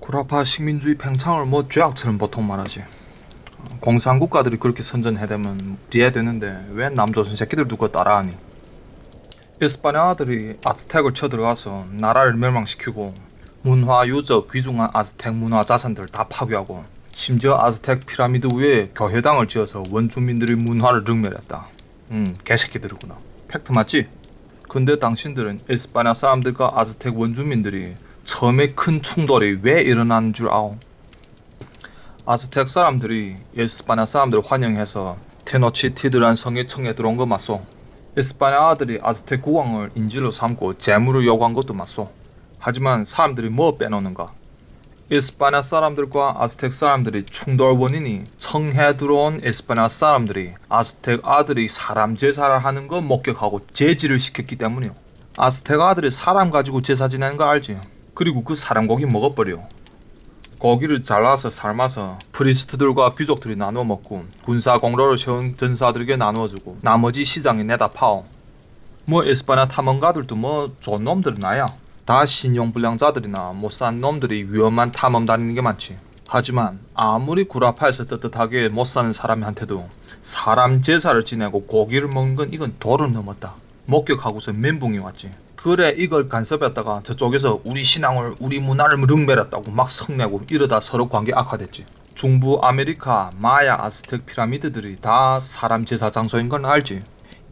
구라파 식민주의 팽창을 뭐 죄악처럼 보통 말하지. 공산국가들이 그렇게 선전해대면 뒤에 되는데 왜 남조선 새끼들도 그거 따라하니? 이스파냐아들이 아즈텍을 쳐들어가서 나라를 멸망시키고 문화 유적 귀중한 아즈텍 문화 자산들 다 파괴하고 심지어 아즈텍 피라미드 위에 교회당을 지어서 원주민들의 문화를 능멸했다. 개새끼들이구나. 팩트 맞지? 근데 당신들은 이스파냐 사람들과 아즈텍 원주민들이 처음에 큰 충돌이 왜 일어나는 줄 아오? 아즈텍 사람들이 이스파냐 사람들을 환영해서 테노치티드란 성에 청해 들어온 거 맞소? 이스파냐아들이 아즈텍 국왕을 인질로 삼고 재물을 요구한 것도 맞소? 하지만 사람들이 뭐 빼놓는가? 이스파냐 사람들과 아즈텍 사람들이 충돌 원인이 청해 들어온 이스파냐 사람들이 아즈텍 아들이 사람 제사를 하는 거 목격하고 제지를 시켰기 때문이요. 아즈텍 아들이 사람 가지고 제사 지내는 거 알지? 그리고 그 사람 고기 먹어버려. 고기를 잘라서 삶아서 프리스트들과 귀족들이 나눠 먹고 군사 공로를 세운 전사들에게 나누어주고 나머지 시장에 내다 파오. 뭐 이스파냐 탐험가들도 뭐 좋은 놈들은 아야. 다 신용불량자들이나 못산 놈들이 위험한 탐험 다니는 게 많지. 하지만 아무리 구라파에서 떳떳하게 못사는 사람한테도 사람 제사를 지내고 고기를 먹는 건 이건 도를 넘었다. 목격하고서 멘붕이 왔지. 그래 이걸 간섭했다가 저쪽에서 우리 신앙을 우리 문화를 능멸했다고 막 성내고 이러다 서로 관계 악화됐지. 중부 아메리카 마야 아즈텍 피라미드들이 다 사람 제사 장소인 건 알지.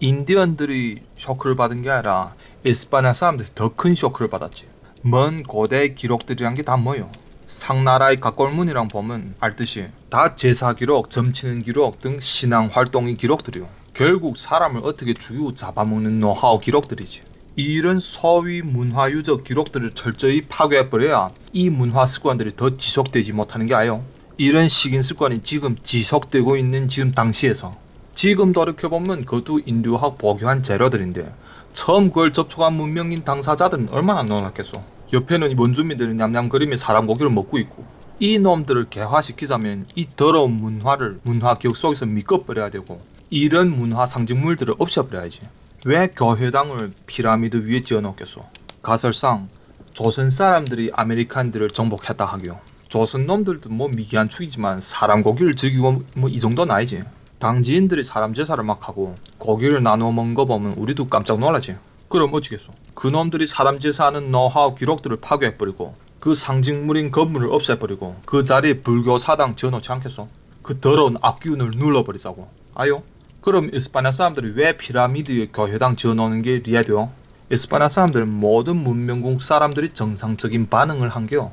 인디언들이 쇼크를 받은 게 아니라 이스파냐 사람들이 더 큰 쇼크를 받았지. 먼 고대 기록들이란 게 다 뭐요? 상나라의 각골문이랑 보면 알듯이 다 제사 기록, 점치는 기록 등 신앙 활동의 기록들이요. 결국 사람을 어떻게 죽이고 잡아먹는 노하우 기록들이지. 이런 소위 문화유적 기록들을 철저히 파괴해버려야 이 문화 습관들이 더 지속되지 못하는 게 아요. 이런 식인 습관이 지금 지속되고 있는 지금 당시에서 지금 돌이켜보면 그것도 인류학 보교한 재료들인데 처음 그걸 접촉한 문명인 당사자들은 얼마나 놀랐겠소. 옆에는 원주민들이 냠냠거리며 사람 고기를 먹고 있고 이 놈들을 개화시키자면 이 더러운 문화를 문화 기억 속에서 믿어버려야 되고 이런 문화 상징물들을 없애버려야지. 왜 교회당을 피라미드 위에 지어놓겠소? 가설상 조선 사람들이 아메리칸들을 정복했다 하기요. 조선 놈들도 뭐 미개한 축이지만 사람 고기를 즐기고 뭐 이 정도는 아니지. 당지인들이 사람 제사를 막 하고 고기를 나누어 먹는 거 보면 우리도 깜짝 놀라지. 그럼 어찌겠소? 그놈들이 사람 제사하는 노하우 기록들을 파괴해버리고 그 상징물인 건물을 없애버리고 그 자리에 불교 사당 지어놓지 않겠소? 그 더러운 악기운을 눌러버리자고. 아요? 그럼 이스파냐 사람들이 왜 피라미드에 교회당 지어놓는 게 이해돼요? 이스파냐 사람들은 모든 문명국 사람들이 정상적인 반응을 한게요.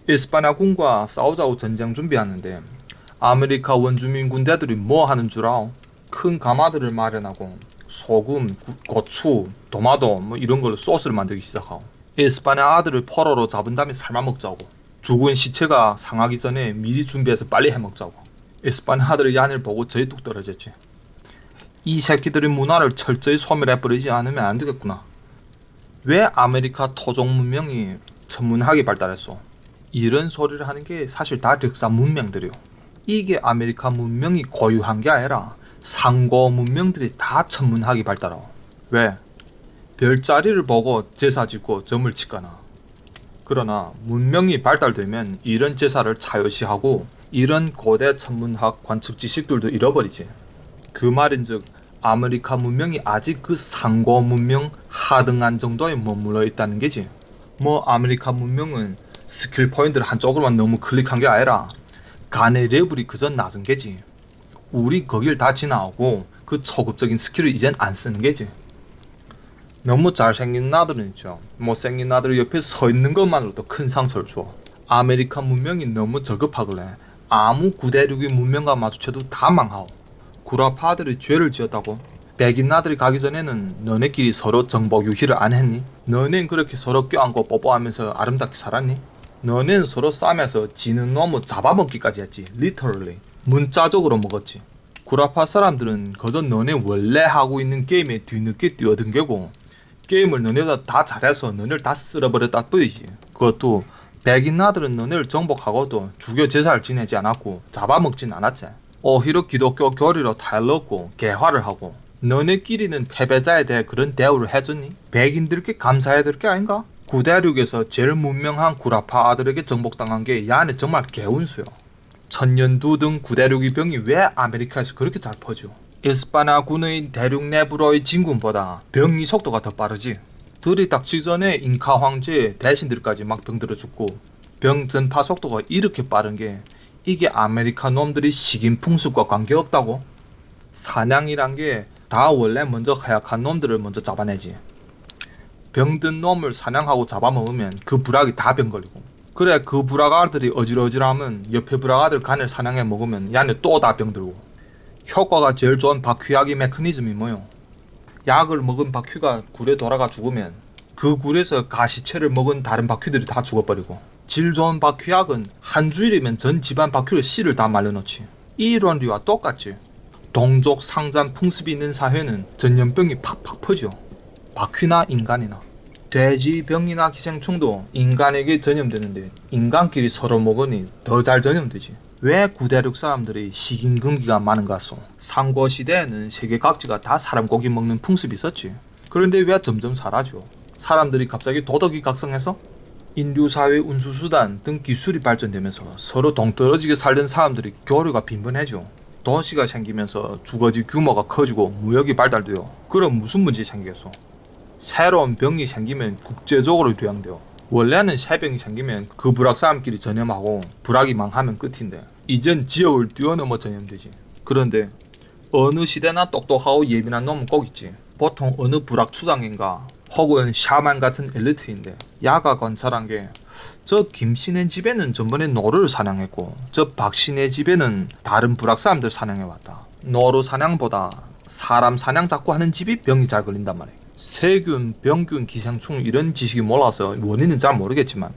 이스파냐군과 싸우자고 전쟁 준비하는데 아메리카 원주민 군대들이 뭐 하는 줄 아오? 큰 가마들을 마련하고 소금, 고추, 도마도 뭐 이런 걸로 소스를 만들기 시작하고 이스파냐 아들을 포로로 잡은 다음에 삶아 먹자고. 죽은 시체가 상하기 전에 미리 준비해서 빨리 해먹자고. 이스파냐 아들의 얀을 보고 저희 뚝 떨어졌지. 이 새끼들의 문화를 철저히 소멸해버리지 않으면 안 되겠구나. 왜 아메리카 토종 문명이 천문학이 발달했어? 이런 소리를 하는 게 사실 다 력사 문명들이요. 이게 아메리카 문명이 고유한 게 아니라 상고 문명들이 다 천문학이 발달하고. 왜? 별자리를 보고 제사 짓고 점을 치거나. 그러나 문명이 발달되면 이런 제사를 차요시하고 이런 고대 천문학 관측 지식들도 잃어버리지. 그 말인즉 아메리카 문명이 아직 그 상고 문명 하등한 정도에 머물러 있다는 게지. 뭐 아메리카 문명은 스킬 포인트를 한쪽으로만 너무 클릭한 게 아니라 간의 레벨이 그전 낮은 게지. 우리 거길 다 지나오고 그 초급적인 스킬을 이젠 안 쓰는 게지. 너무 잘생긴 나들은 있죠. 못생긴 나들 옆에 서 있는 것만으로도 큰 상처를 줘. 아메리카 문명이 너무 저급하길래 아무 구대륙의 문명과 마주쳐도 다 망하오. 구라파들이 죄를 지었다고? 백인 나들이 가기 전에는 너네끼리 서로 정복 유희를 안 했니? 너넨 그렇게 서로 껴안고 뽀뽀하면서 아름답게 살았니? 너넨 서로 싸매서 지는 놈을 잡아먹기까지 했지. 리터럴리 문자적으로 먹었지. 구라파 사람들은 그저 너네 원래 하고 있는 게임에 뒤늦게 뛰어든 게고 게임을 너네가 다 잘해서 너네를 다 쓸어버렸다 뿐이지. 그것도 백인 나들은 너네를 정복하고도 주교 제사를 지내지 않았고 잡아먹진 않았지. 오히려 기독교 교리로 타일렀고 개화를 하고 너네끼리는 패배자에 대해 그런 대우를 해줬니? 백인들께 감사해야 될 게 아닌가? 구대륙에서 제일 문명한 구라파 아들에게 정복당한 게 야네 정말 개운수요. 천년두 등 구대륙의 병이 왜 아메리카에서 그렇게 잘 퍼져? 이스파냐군의 대륙 내부로의 진군보다 병이 속도가 더 빠르지. 들이닥치기 전에 잉카 황제의 대신들까지 막 병들어 죽고 병 전파 속도가 이렇게 빠른 게 이게 아메리카 놈들이 식인 풍습과 관계없다고? 사냥이란 게 다 원래 먼저 해악한 놈들을 먼저 잡아내지. 병든 놈을 사냥하고 잡아먹으면 그 부락이 다 병 걸리고, 그래 그 부락아들이 어질어질하면 옆에 부락아들 간을 사냥해 먹으면 야네 또 다 병들고. 효과가 제일 좋은 바퀴약의 메커니즘이 뭐요? 약을 먹은 바퀴가 굴에 돌아가 죽으면 그 굴에서 가시체를 먹은 다른 바퀴들이 다 죽어버리고, 질 좋은 바퀴약은 한 주일이면 전 집안 바퀴를 씨를 다 말려놓지. 이 원리와 똑같지. 동족 상잔 풍습이 있는 사회는 전염병이 팍팍 퍼져. 바퀴나 인간이나. 돼지 병이나 기생충도 인간에게 전염되는데 인간끼리 서로 먹으니 더 잘 전염되지. 왜 구대륙 사람들이 식인금기가 많은가 소? 삼국시대에는 세계 각지가 다 사람 고기 먹는 풍습이 있었지. 그런데 왜 점점 사라져? 사람들이 갑자기 도덕이 각성해서? 인류사회 운수수단 등 기술이 발전되면서 서로 동떨어지게 살던 사람들이 교류가 빈번해져. 도시가 생기면서 주거지 규모가 커지고 무역이 발달되어. 그럼 무슨 문제 생기겠어? 새로운 병이 생기면 국제적으로 유행되어. 원래는 새 병이 생기면 그 부락 사람끼리 전염하고 부락이 망하면 끝인데 이젠 지역을 뛰어넘어 전염되지. 그런데 어느 시대나 똑똑하고 예민한 놈은 꼭 있지. 보통 어느 부락 수장인가 혹은 샤만 같은 엘리트인데 야가 관찰한 게 저 김씨네 집에는 전번에 노루를 사냥했고 저 박씨네 집에는 다른 부락 사람들 사냥해왔다. 노루 사냥보다 사람 사냥 자꾸 하는 집이 병이 잘 걸린단 말이야. 세균, 병균, 기생충 이런 지식이 몰라서 원인은 잘 모르겠지만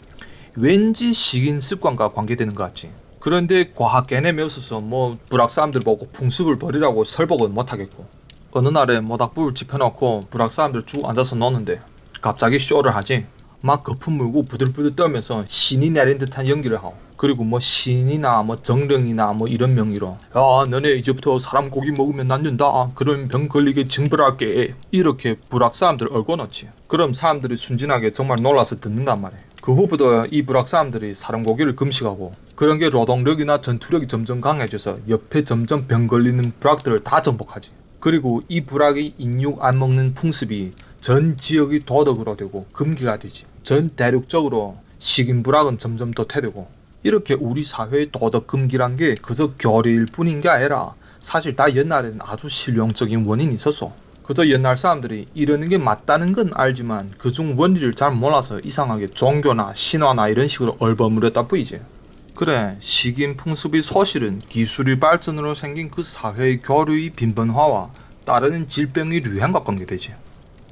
왠지 식인 습관과 관계되는 것 같지. 그런데 과학 개념이 없어서 뭐 부락 사람들 보고 풍습을 버리라고 설복은 못하겠고, 어느 날에 모닥불을 지펴놓고 부락 사람들 쭉 앉아서 노는데 갑자기 쇼를 하지. 막 거품 물고 부들부들 떨면서 신이 내린 듯한 연기를 하고, 그리고 뭐 신이나 뭐 정령이나 뭐 이런 명의로 야 너네 이제부터 사람 고기 먹으면 낫는다, 그럼 병 걸리게 징벌할게, 이렇게 부락 사람들 얽어놓지. 그럼 사람들이 순진하게 정말 놀라서 듣는단 말이야. 그 후부터 이 부락 사람들이 사람 고기를 금식하고, 그런 게 노동력이나 전투력이 점점 강해져서 옆에 점점 병 걸리는 부락들을 다 정복하지. 그리고 이 부락이 인육 안 먹는 풍습이 전 지역이 도덕으로 되고 금기가 되지. 전 대륙적으로 식인 부락은 점점 도태되고, 이렇게 우리 사회의 도덕 금기란 게 그저 교리일 뿐인 게 아니라 사실 다 옛날에는 아주 실용적인 원인이 있었어. 그저 옛날 사람들이 이러는 게 맞다는 건 알지만 그중 원리를 잘 몰라서 이상하게 종교나 신화나 이런 식으로 얼버무렸다 뿐이지. 그래, 식인 풍습의 소실은 기술의 발전으로 생긴 그 사회의 교류의 빈번화와 따르는 질병의 유행과 관계되지.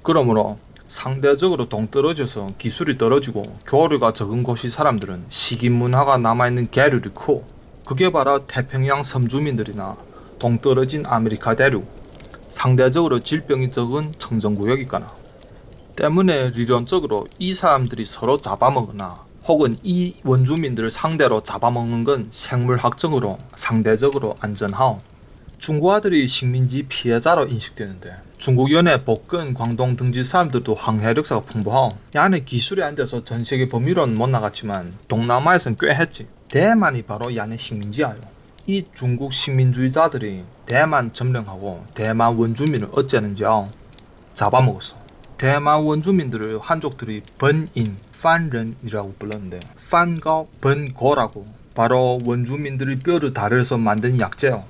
그러므로 상대적으로 동떨어져서 기술이 떨어지고 교류가 적은 곳의 사람들은 식인 문화가 남아있는 계율이 크고, 그게 바로 태평양 섬주민들이나 동떨어진 아메리카 대륙, 상대적으로 질병이 적은 청정구역이거나. 때문에理論적으로 이 사람들이 서로 잡아먹거나 혹은 이 원주민들을 상대로 잡아먹는 건 생물학적으로 상대적으로 안전하오. 중국아들이 식민지 피해자로 인식되는데 중국 연해 복근 광동 등지 사람들도 항해력사가 풍부하오. 야네 기술이 안 돼서 전세계 범위로는 못 나갔지만 동남아에선 꽤 했지. 대만이 바로 야네 식민지야요. 이 중국 식민주의자들이 대만 점령하고 대만 원주민을 어찌하는지 아오? 잡아먹었어. 대만 원주민들을 한족들이 번인, 판런이라고 불렀는데 판과 번고라고 바로 원주민들이 뼈를 다려서 만든 약재요.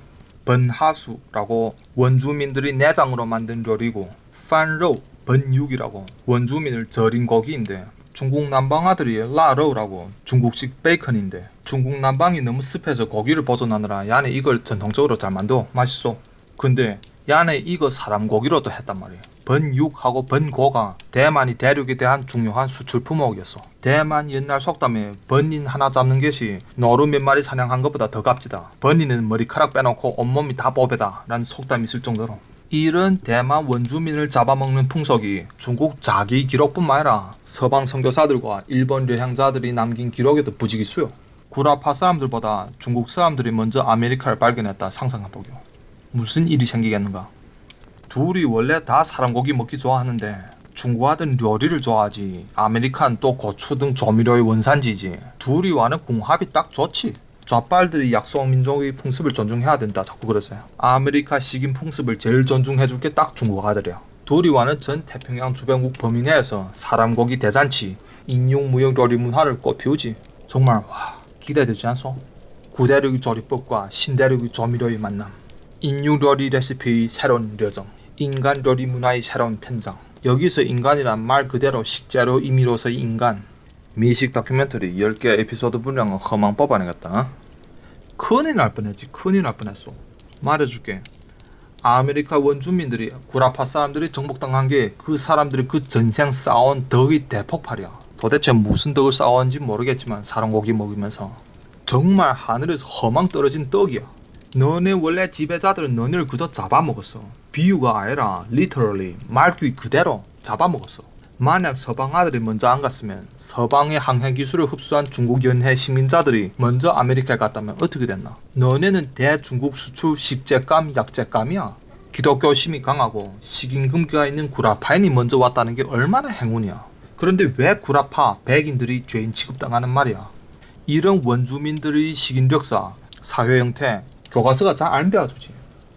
번하수라고 원주민들이 내장으로 만든 요리고, 판로, 번육이라고 원주민을 절인 고기인데, 중국 남방아들이 라러우라고 중국식 베이컨인데, 중국 남방이 너무 습해서 고기를 보존하느라 야네 이걸 전통적으로 잘 만들어 맛있어. 근데 야네 이거 사람 고기로도 했단 말이야. 번육하고 번고가 대만이 대륙에 대한 중요한 수출 품목이었어. 대만 옛날 속담에 번인 하나 잡는 것이 노루 몇 마리 사냥한 것보다 더 값지다. 번인은 머리카락 빼놓고 온몸이 다 보배다 라는 속담이 있을 정도로. 이런 대만 원주민을 잡아먹는 풍속이 중국 자기 기록뿐만 아니라 서방 선교사들과 일본 여행자들이 남긴 기록에도 부지기수요. 구라파 사람들보다 중국 사람들이 먼저 아메리카를 발견했다 상상해보게요. 무슨 일이 생기겠는가? 둘이 원래 다 사람 고기 먹기 좋아하는데 중국아들은 요리를 좋아하지. 아메리칸 또 고추 등 조미료의 원산지지. 둘이 와는 궁합이 딱 좋지. 좌빨들이 약속 민족의 풍습을 존중해야 된다 자꾸 그러세요. 아메리카 식인 풍습을 제일 존중해줄 게 딱 중국 아들이야. 둘이 와는 전 태평양 주변국 범위 내에서 사람 고기 대잔치, 인육 무역 요리 문화를 꽃피우지. 정말 와 기대되지 않소? 구대륙의 조리법과 신대륙의 조미료의 만남, 인육 요리 레시피의 새로운 여정, 인간 요리 문화의 새로운 편장. 여기서 인간이란 말 그대로 식재료 임의로서의 인간. 미식 다큐멘터리 10개 에피소드 분량은 허망 뽑아내겠다. 큰일 날 뻔했지. 큰일 날 뻔했어. 말해줄게. 아메리카 원주민들이 구라파 사람들이 정복당한 게 그 사람들이 그 전생 쌓아온 덕의 대폭발이야. 도대체 무슨 덕을 쌓아온지 모르겠지만 사람고기 먹으면서 정말 하늘에서 허망 떨어진 떡이야. 너네 원래 지배자들은 너네를 그저 잡아먹었어. 비유가 아니라 literally 말귀 그대로 잡아먹었어. 만약 서방 아들이 먼저 안 갔으면 서방의 항해 기술을 흡수한 중국 연해 시민자들이 먼저 아메리카에 갔다면 어떻게 됐나? 너네는 대중국 수출 식재감 약재감이야. 기독교심이 강하고 식인금기가 있는 구라파인이 먼저 왔다는 게 얼마나 행운이야. 그런데 왜 구라파 백인들이 죄인 취급당하는 말이야? 이런 원주민들의 식인 역사, 사회 형태, 교과서가 잘 안 배워주지.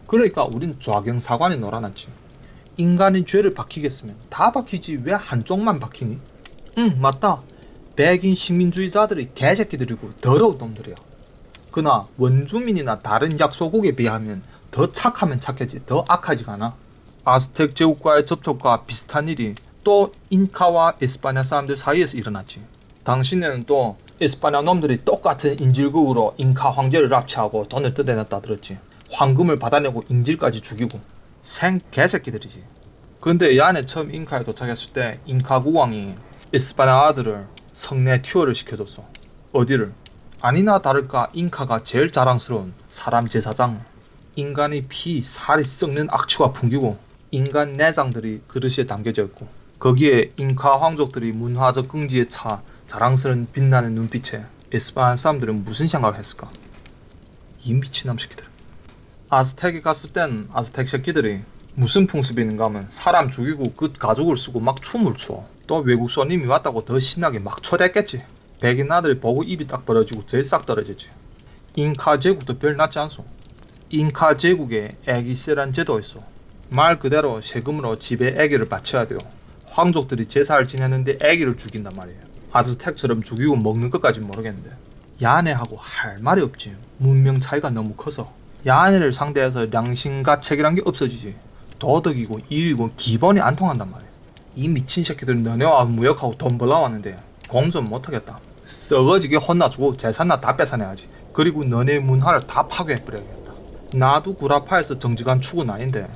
그러니까 우린 좌경사관이 놀아났지. 인간이 죄를 박히겠으면 다 박히지 왜 한쪽만 박히니? 응 맞다. 백인 식민주의자들이 개새끼들이고 더러운 놈들이야. 그나 원주민이나 다른 약소국에 비하면 더 착하면 착하지 더 악하지가 않아. 아스텍 제국과의 접촉과 비슷한 일이 또 잉카와 에스파냐 사람들 사이에서 일어났지. 당시에는 또 에스파냐 놈들이 똑같은 인질극으로 잉카 황제를 납치하고 돈을 뜯어냈다 들었지. 황금을 받아내고 인질까지 죽이고 생 개새끼들이지. 근데 이 안에 처음 잉카에 도착했을 때 잉카 국왕이 에스파냐 아들을 성내 튜어를 시켜줬어. 어디를? 아니나 다를까 잉카가 제일 자랑스러운 사람 제사장. 인간의 피, 살이 썩는 악취가 풍기고 인간 내장들이 그릇에 담겨져 있고 거기에 잉카 황족들이 문화적 긍지에 차 자랑스러운 빛나는 눈빛에 에스파냐 사람들은 무슨 생각을 했을까? 이 미친놈 새끼들. 아스텍에 갔을 땐 아스텍 새끼들이 무슨 풍습이 있는가 하면 사람 죽이고 그 가죽을 쓰고 막 춤을 춰. 또 외국 손님이 왔다고 더 신나게 막 초대했겠지. 백인 아들이 보고 입이 딱 벌어지고 제일 싹 떨어지지. 잉카 제국도 별 낫지 않소. 잉카 제국에 애기세란 제도 있어. 말 그대로 세금으로 집에 애기를 바쳐야 돼요. 황족들이 제사를 지내는데 애기를 죽인단 말이에요. 아즈텍처럼 죽이고 먹는 것까지 모르겠는데 야네하고 할 말이 없지. 문명 차이가 너무 커서 야네를 상대해서 양심과 책이란 게 없어지지. 도덕이고 일이고 기본이 안 통한단 말이야. 이 미친 새끼들 너네와 무역하고 돈 벌러 왔는데 공전 못하겠다. 썩어지게 혼나주고 재산나 다 뺏어내야지. 그리고 너네 문화를 다 파괴해버려야겠다. 나도 구라파에서 정직한 축은 아닌데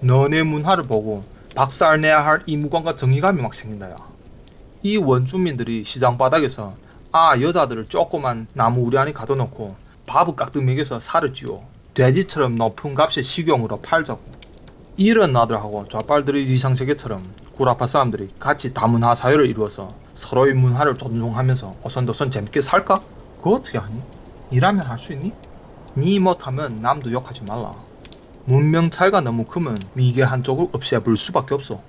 너네 문화를 보고 박살내야 할 의무감과 정의감이 막 생긴다. 야. 이 원주민들이 시장 바닥에서 여자들을 조그만 나무 우리 안에 가둬놓고 밥을 깍둑 먹여서 살을 찌워 돼지처럼 높은 값에 식용으로 팔자고. 이런 나들하고 좌빨들의 이상세계처럼 구라파 사람들이 같이 다문화 사회를 이루어서 서로의 문화를 존중하면서 오손도손 재밌게 살까? 그거 어떻게 하니? 니라면 할 수 있니? 니 못하면 남도 욕하지 말라. 문명 차이가 너무 크면 미개 한쪽을 없애버릴 수밖에 없어.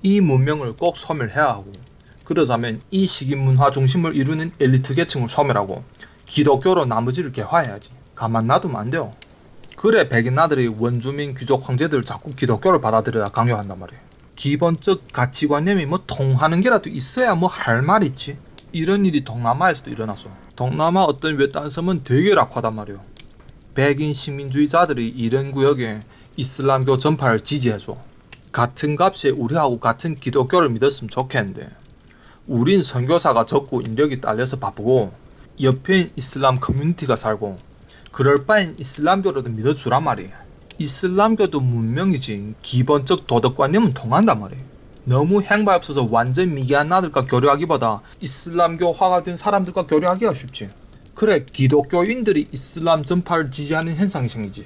이 문명을 꼭 소멸해야 하고 그러자면 이 식인 문화 중심을 이루는 엘리트 계층을 소멸하고 기독교로 나머지를 개화해야지. 가만 놔두면 안 돼요. 그래 백인 아들이 원주민 귀족 황제들을 자꾸 기독교를 받아들여야 강요한단 말이에요. 기본적 가치관념이 뭐 통하는 게라도 있어야 뭐 할 말이 있지. 이런 일이 동남아에서도 일어났어. 동남아 어떤 외딴 섬은 되게 낙화단 말이에요. 백인 식민주의자들이 이런 구역에 이슬람교 전파를 지지해줘. 같은 값에 우리하고 같은 기독교를 믿었으면 좋겠는데 우린 선교사가 적고 인력이 딸려서 바쁘고 옆에 이슬람 커뮤니티가 살고 그럴 바엔 이슬람교로도 믿어주란 말이에요. 이슬람교도 문명이지 기본적 도덕관념은 통한단 말이에요. 너무 행발 없어서 완전 미개한 나들과 교류하기보다 이슬람교화가 된 사람들과 교류하기가 쉽지. 그래 기독교인들이 이슬람 전파를 지지하는 현상이 생기지.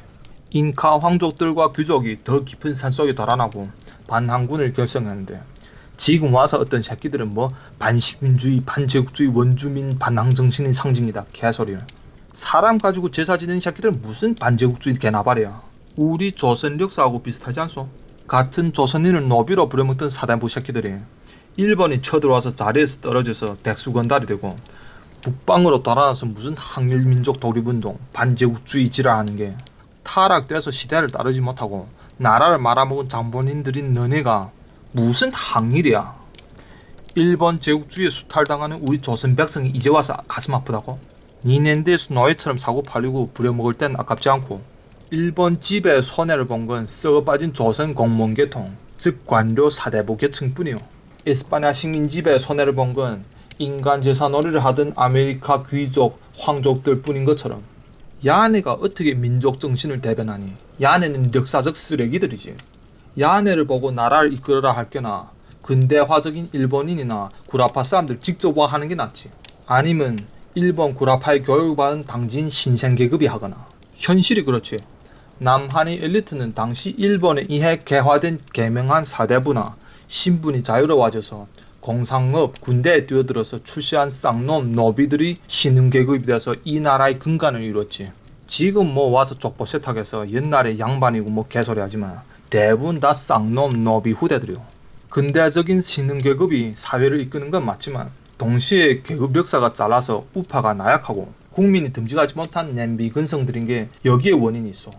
잉카 황족들과 귀족이 더 깊은 산속에 달아나고 반항군을 결성하는데 지금 와서 어떤 새끼들은 뭐 반식민주의, 반제국주의, 원주민, 반항정신의 상징이다 개소리를. 사람 가지고 제사 지내는 새끼들은 무슨 반제국주의 개나발이야. 우리 조선 역사하고 비슷하지 않소? 같은 조선인을 노비로 부려먹던 사대부 새끼들이 일본이 쳐들어와서 자리에서 떨어져서 백수건달이 되고 북방으로 달아나서 무슨 항일민족 독립운동, 반제국주의 지랄하는 게 타락돼서 시대를 따르지 못하고 나라를 말아먹은 장본인들인 너네가 무슨 항일이야. 일본 제국주의에 수탈당하는 우리 조선 백성이 이제 와서 가슴 아프다고? 니넨데에서 노예처럼 사고 팔리고 부려먹을 땐 아깝지 않고 일본 지배에 손해를 본 건 썩어빠진 조선 공무원 계통, 즉 관료 사대부 계층뿐이요. 이스파냐 식민 지배에 손해를 본 건 인간 제사놀이를 하던 아메리카 귀족, 황족들 뿐인 것처럼 야네가 어떻게 민족 정신을 대변하니? 야네는 역사적 쓰레기들이지. 야네를 보고 나라를 이끌어라 할 게나 근대화적인 일본인이나 구라파 사람들 직접 와 하는 게 낫지. 아니면 일본 구라파에 교육받은 당진 신생계급이 하거나. 현실이 그렇지. 남한의 엘리트는 당시 일본에 의해 개화된 개명한 사대부나 신분이 자유로워져서 공상업, 군대에 뛰어들어서 출세한 쌍놈, 노비들이 신흥계급이 돼서 이 나라의 근간을 이뤘지. 지금 뭐 와서 족보 세탁해서 옛날에 양반이고 뭐 개소리 하지만 대부분 다 쌍놈, 노비 후대들이요. 근대적인 신흥계급이 사회를 이끄는 건 맞지만 동시에 계급 역사가 잘라서 우파가 나약하고 국민이 듬직하지 못한 냄비 근성들인 게 여기에 원인이 있어.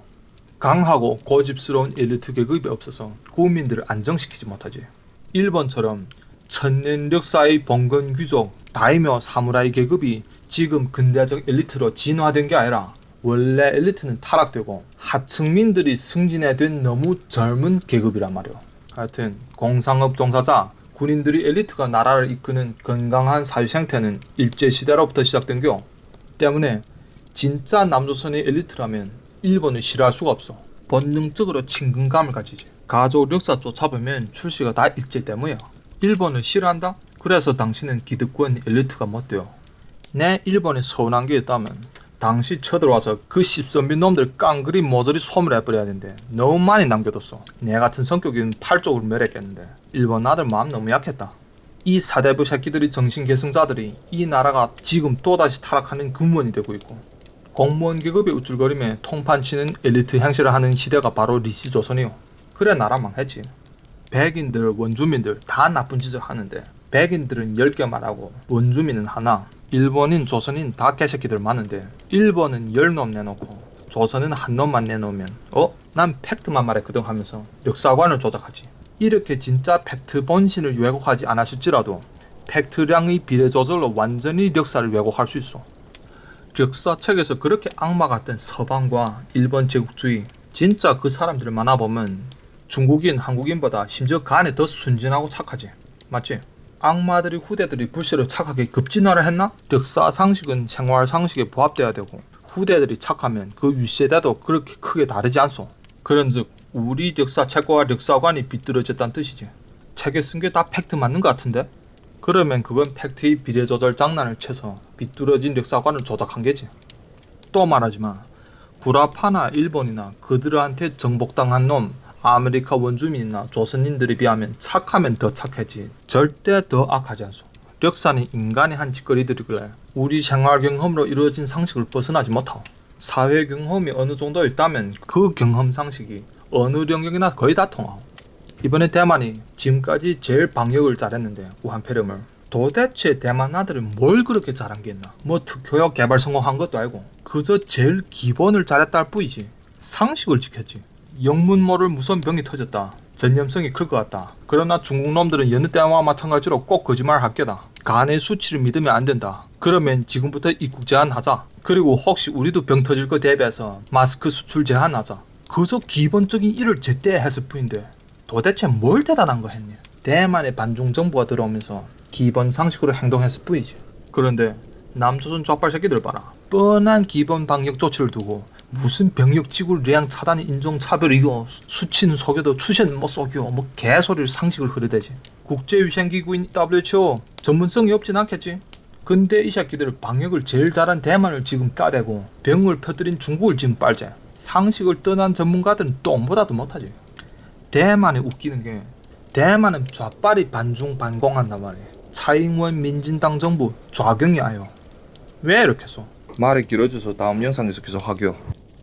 강하고 고집스러운 엘리트 계급이 없어서 국민들을 안정시키지 못하지. 일본처럼 천년 역사의 봉건 귀족, 다이묘, 사무라이 계급이 지금 근대적 엘리트로 진화된 게 아니라 원래 엘리트는 타락되고 하층민들이 승진해된 너무 젊은 계급이란 말이오. 하여튼 공상업 종사자, 군인들이 엘리트가 나라를 이끄는 건강한 사회 생태는 일제시대로부터 시작된겨. 때문에 진짜 남조선의 엘리트라면 일본을 싫어할 수가 없어. 본능적으로 친근감을 가지지. 가족 역사 쫓아보면 출시가 다 일제 때문이야. 일본을 싫어한다? 그래서 당신은 기득권 엘리트가 못 돼요. 내 일본에 서운한 게 있다면 당시 쳐들어와서 그 씹선비 놈들 깡그리 모조리 소멸해버려야 되는데 너무 많이 남겨뒀어. 내 같은 성격이면 팔 쪽으로 멸했겠는데 일본 아들 마음 너무 약했다. 이 사대부 새끼들이 정신계승자들이 이 나라가 지금 또다시 타락하는 근원이 되고 있고 공무원 계급의 우쭐거림에 통판치는 엘리트 행세를 하는 시대가 바로 리시조선이요. 그래 나라 망했지. 백인들, 원주민들 다 나쁜 짓을 하는데 백인들은 10개 말하고 원주민은 하나, 일본인, 조선인 다 개새끼들 많은데 일본은 10놈 내놓고 조선은 한 놈만 내놓으면 난 팩트만 말했거든 하면서 역사관을 조작하지. 이렇게 진짜 팩트 본신을 왜곡하지 않았을지라도 팩트량의 비례 조절로 완전히 역사를 왜곡할 수 있어. 역사책에서 그렇게 악마 같던 서방과 일본 제국주의 진짜 그 사람들을 만나보면 중국인, 한국인보다 심지어 간에 더 순진하고 착하지. 맞지? 악마들이 후대들이 불시로 착하게 급진화를 했나? 역사 상식은 생활 상식에 부합돼야 되고 후대들이 착하면 그 윗세대도 그렇게 크게 다르지 않소. 그런즉 우리 역사책과 역사관이 비뚤어졌다는 뜻이지. 책에 쓴 게 다 팩트 맞는 것 같은데? 그러면 그건 팩트의 비례조절 장난을 쳐서 비뚤어진 역사관을 조작한 게지. 또 말하지만 구라파나 일본이나 그들한테 정복당한 놈 아메리카 원주민이나 조선인들에 비하면 착하면 더 착하지 절대 더 악하지 않소. 역사는 인간의 한 짓거리들이길래 우리 생활 경험으로 이루어진 상식을 벗어나지 못하오. 사회 경험이 어느 정도 있다면 그 경험 상식이 어느 영역이나 거의 다 통하오. 이번에 대만이 지금까지 제일 방역을 잘했는데 우한폐렴을 도대체 대만 아들은 뭘 그렇게 잘한 게 있나? 뭐 특효약 개발 성공한 것도 아니고 그저 제일 기본을 잘했다 할 뿐이지. 상식을 지켰지. 영문 모를 무서운 병이 터졌다. 전염성이 클 것 같다. 그러나 중국 놈들은 여느 때와 마찬가지로 꼭 거짓말을 할 게다. 간의 수치를 믿으면 안 된다. 그러면 지금부터 입국 제한하자. 그리고 혹시 우리도 병 터질 거 대비해서 마스크 수출 제한하자. 그저 기본적인 일을 제때 했을 뿐인데 도대체 뭘 대단한 거 했니? 대만의 반중 정부가 들어오면서 기본 상식으로 행동했을 뿐이지. 그런데 남조선 족발 새끼들 봐라. 뻔한 기본 방역 조치를 두고 무슨 병력 지구 량 차단이 인종차별이고 수치는 속여도 추세는 못 속여 뭐 개소리를 상식을 흐르대지. 국제위생기구인 WHO 전문성이 없진 않겠지. 근데 이 새끼들 방역을 제일 잘한 대만을 지금 까대고 병을 퍼뜨린 중국을 지금 빨제. 상식을 떠난 전문가들은 똥보다도 못하지. 대만이 웃기는 게 대만은 좌빨이 반중 반공한단 말이야. 차잉원 민진당 정부 좌경이 아요. 왜 이렇게 써? 말이 길어져서 다음 영상에서 계속 하게요.